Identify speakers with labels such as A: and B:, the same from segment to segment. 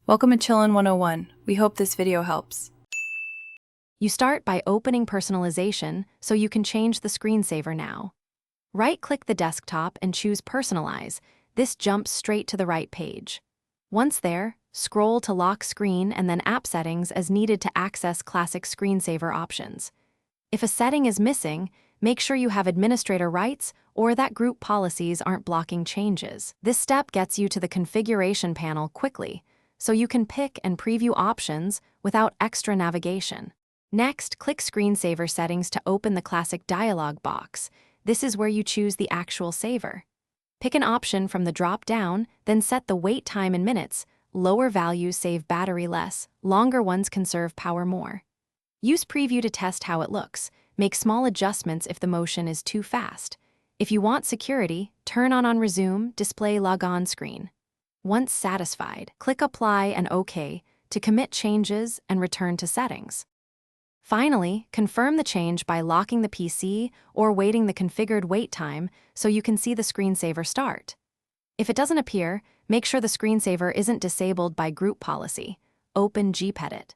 A: Welcome to Chillin' 101. We hope this video helps.
B: You start by opening personalization so you can change the screensaver now. Right-click the desktop and choose Personalize. This jumps straight to the right page. Once there, scroll to Lock Screen and then App Settings as needed to access classic screensaver options. If a setting is missing, make sure you have administrator rights or that group policies aren't blocking changes. This step gets you to the configuration panel quickly, so you can pick and preview options without extra navigation. Next, click Screensaver Settings to open the classic dialog box. This is where you choose the actual saver. Pick an option from the drop-down, then set the wait time in minutes. Lower values save battery less, longer ones conserve power more. Use Preview to test how it looks. Make small adjustments if the motion is too fast. If you want security, turn on Resume, display Log-On screen. Once satisfied, click Apply and OK to commit changes and return to settings. Finally, confirm the change by locking the PC or waiting the configured wait time so you can see the screensaver start. If it doesn't appear, make sure the screensaver isn't disabled by group policy. Open gpedit.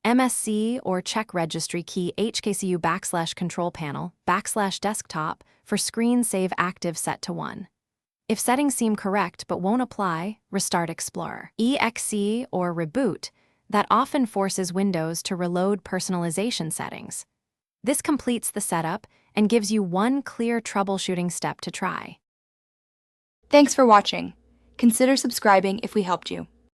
B: MSC or check registry key HKCU /control panel /desktop for screen save active set to 1. If settings seem correct but won't apply, restart Explorer. EXE or reboot, that often forces Windows to reload personalization settings. This completes the setup and gives you one clear troubleshooting step to try.
C: Thanks for watching. Consider subscribing if we helped you.